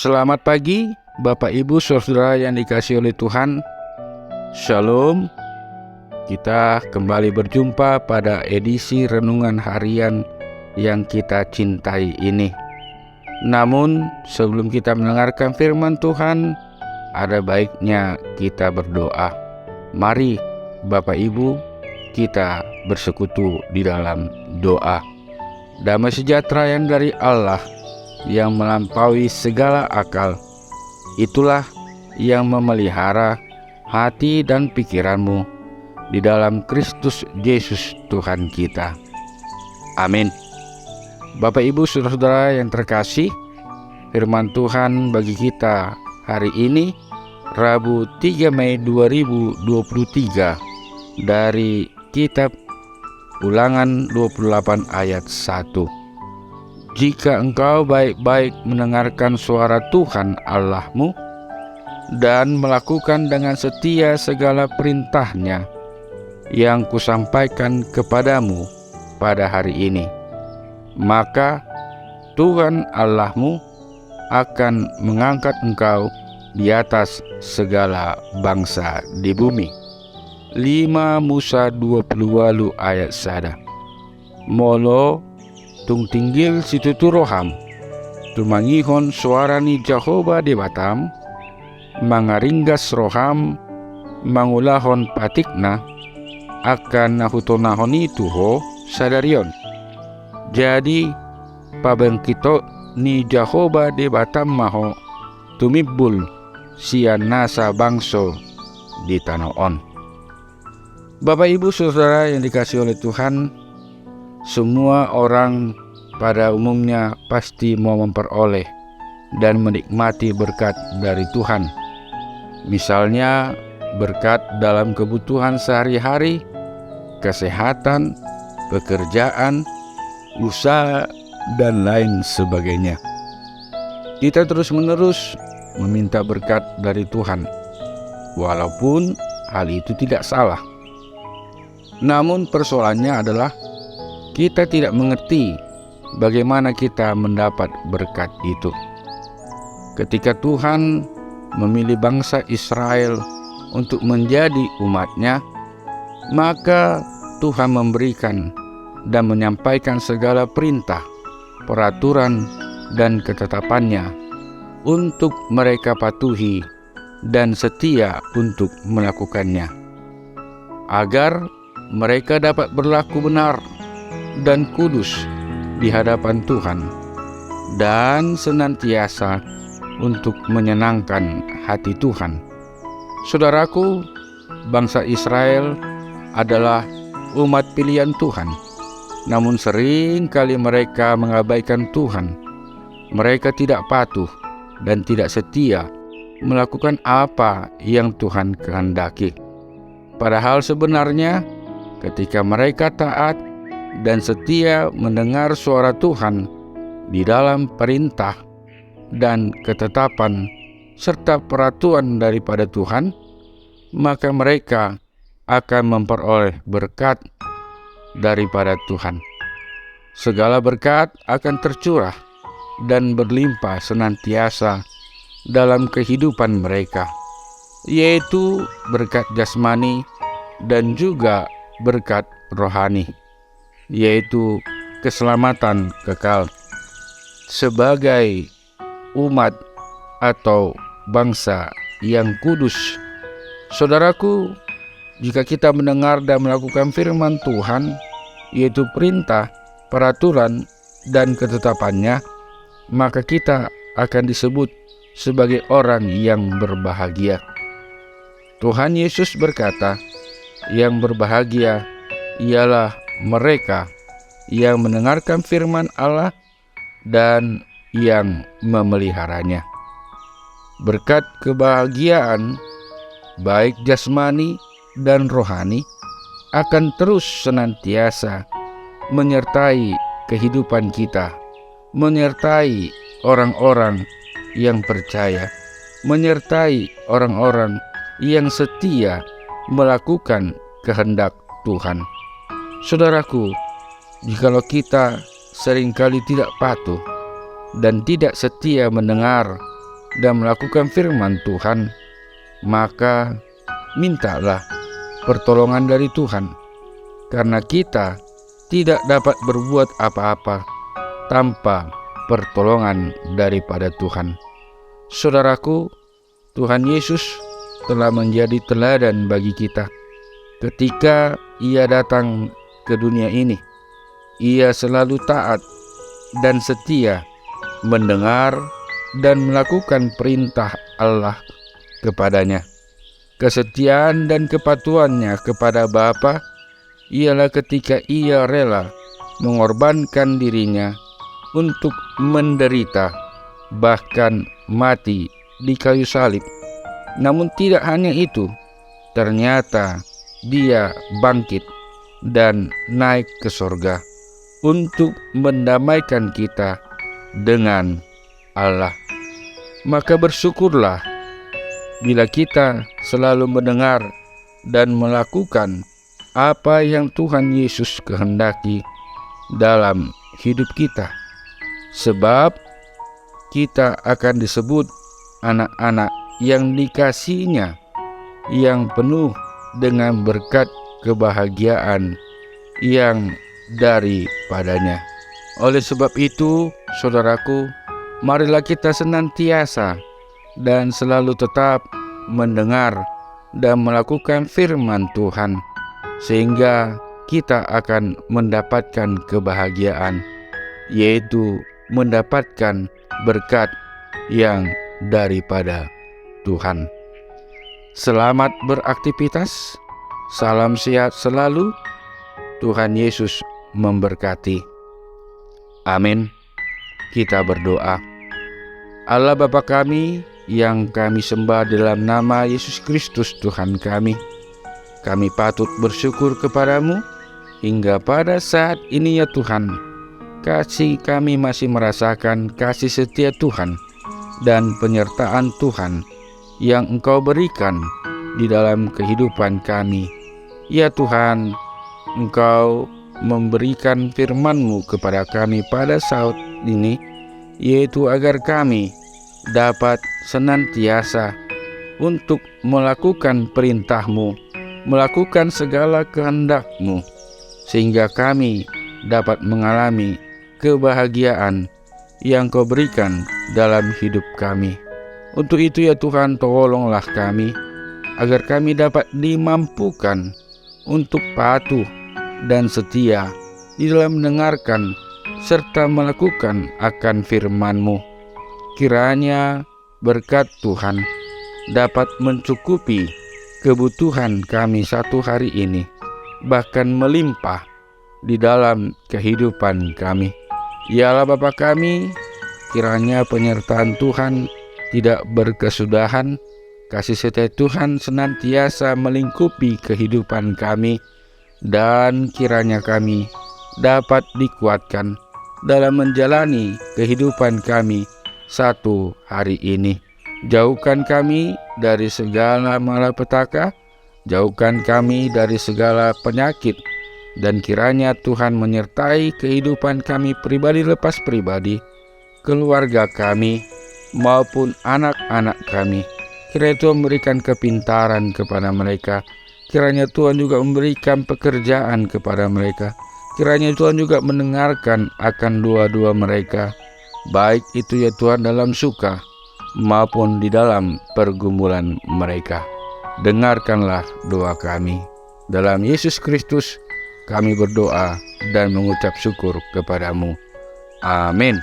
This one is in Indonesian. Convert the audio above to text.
Selamat pagi, Bapak Ibu Saudara yang dikasihi oleh Tuhan. Shalom. Kita kembali berjumpa pada edisi renungan harian yang kita cintai ini. Namun, sebelum kita mendengarkan firman Tuhan, ada baiknya kita berdoa. Mari, Bapak Ibu, kita bersekutu di dalam doa. Damai sejahtera yang dari Allah yang melampaui segala akal, itulah yang memelihara hati dan pikiranmu di dalam Kristus Yesus Tuhan kita. Amin. Bapak Ibu Saudara-saudara yang terkasih, firman Tuhan bagi kita hari ini Rabu 3 Mei 2023 dari kitab Ulangan 28 ayat 1. Jika engkau baik-baik mendengarkan suara Tuhan Allahmu dan melakukan dengan setia segala perintahnya yang kusampaikan kepadamu pada hari ini, maka Tuhan Allahmu akan mengangkat engkau di atas segala bangsa di bumi. 5 Musa 20 ayat 1. Molo tung tinggil situtu roham, tumangihon suarani Jehovah di Batam, mangaringgas roham, mangulahon patikna, akan nahutonahon itu ho sadarion. Jadi pabengkito ni Jehovah di Batam maho, tumibul sian nasa bangso di tanoon. Bapak Ibu Saudara yang dikasihi oleh Tuhan, semua orang pada umumnya pasti mau memperoleh dan menikmati berkat dari Tuhan. Misalnya berkat dalam kebutuhan sehari-hari, kesehatan, pekerjaan, usaha, dan lain sebagainya. Kita terus-menerus meminta berkat dari Tuhan, walaupun hal itu tidak salah. Namun persoalannya adalah kita tidak mengerti bagaimana kita mendapat berkat itu. Ketika Tuhan memilih bangsa Israel untuk menjadi umat-Nya, maka Tuhan memberikan dan menyampaikan segala perintah, peraturan, dan ketetapannya untuk mereka patuhi dan setia untuk melakukannya, agar mereka dapat berlaku benar dan kudus di hadapan Tuhan dan senantiasa untuk menyenangkan hati Tuhan. Saudaraku, bangsa Israel adalah umat pilihan Tuhan, namun sering kali mereka mengabaikan Tuhan. Mereka tidak patuh dan tidak setia melakukan apa yang Tuhan kehendaki. Padahal sebenarnya ketika mereka taat dan setia mendengar suara Tuhan di dalam perintah dan ketetapan serta peraturan daripada Tuhan, maka mereka akan memperoleh berkat daripada Tuhan. Segala berkat akan tercurah dan berlimpah senantiasa dalam kehidupan mereka, yaitu berkat jasmani dan juga berkat rohani, yaitu keselamatan kekal. Sebagai umat atau bangsa yang kudus, saudaraku, jika kita mendengar dan melakukan firman Tuhan, yaitu perintah, peraturan, dan ketetapannya, maka kita akan disebut sebagai orang yang berbahagia. Tuhan Yesus berkata, yang berbahagia ialah mereka yang mendengarkan firman Allah dan yang memeliharanya. Berkat kebahagiaan, baik jasmani dan rohani, akan terus senantiasa menyertai kehidupan kita, menyertai orang-orang yang percaya, menyertai orang-orang yang setia melakukan kehendak Tuhan. Saudaraku, jikalau kita seringkali tidak patuh dan tidak setia mendengar dan melakukan firman Tuhan, maka mintalah pertolongan dari Tuhan, karena kita tidak dapat berbuat apa-apa tanpa pertolongan daripada Tuhan. Saudaraku, Tuhan Yesus telah menjadi teladan bagi kita. Ketika Ia datang ke dunia ini, Ia selalu taat dan setia mendengar dan melakukan perintah Allah kepadanya. Kesetiaan dan kepatuhannya kepada Bapa ialah ketika Ia rela mengorbankan dirinya untuk menderita, bahkan mati di kayu salib. Namun tidak hanya itu, ternyata Dia bangkit dan naik ke sorga untuk mendamaikan kita dengan Allah. Maka bersyukurlah bila kita selalu mendengar dan melakukan apa yang Tuhan Yesus kehendaki dalam hidup kita, sebab kita akan disebut anak-anak yang dikasihinya, yang penuh dengan berkat kebahagiaan yang daripadanya. Oleh sebab itu, saudaraku, marilah kita senantiasa dan selalu tetap mendengar dan melakukan firman Tuhan, sehingga kita akan mendapatkan kebahagiaan, yaitu mendapatkan berkat yang daripada Tuhan. Selamat beraktivitas, salam sehat selalu, Tuhan Yesus memberkati. Amin. Kita berdoa. Allah Bapa kami yang kami sembah dalam nama Yesus Kristus Tuhan kami patut bersyukur kepadamu hingga pada saat ini ya Tuhan. Kami masih merasakan kasih setia Tuhan dan penyertaan Tuhan yang Engkau berikan di dalam kehidupan kami. Ya Tuhan, Engkau memberikan firman-Mu kepada kami pada saat ini, yaitu agar kami dapat senantiasa untuk melakukan perintah-Mu, melakukan segala kehendak-Mu, sehingga kami dapat mengalami kebahagiaan yang Kau berikan dalam hidup kami. Untuk itu ya Tuhan, tolonglah kami agar kami dapat dimampukan untuk patuh dan setia di dalam mendengarkan serta melakukan akan firman-Mu. Kiranya berkat Tuhan dapat mencukupi kebutuhan kami satu hari ini, bahkan melimpah di dalam kehidupan kami. Ya Allah Bapa kami, kiranya penyertaan Tuhan tidak berkesudahan, kasih setia Tuhan senantiasa melingkupi kehidupan kami, dan kiranya kami dapat dikuatkan dalam menjalani kehidupan kami satu hari ini. Jauhkan kami dari segala malapetaka, jauhkan kami dari segala penyakit, dan kiranya Tuhan menyertai kehidupan kami pribadi lepas pribadi, keluarga kami, maupun anak-anak kami. Kiranya Tuhan memberikan kepintaran kepada mereka. Kiranya Tuhan juga memberikan pekerjaan kepada mereka. Kiranya Tuhan juga mendengarkan akan doa-doa mereka, baik itu ya Tuhan dalam suka maupun di dalam pergumulan mereka. Dengarkanlah doa kami. Dalam Yesus Kristus kami berdoa dan mengucap syukur kepadamu. Amin.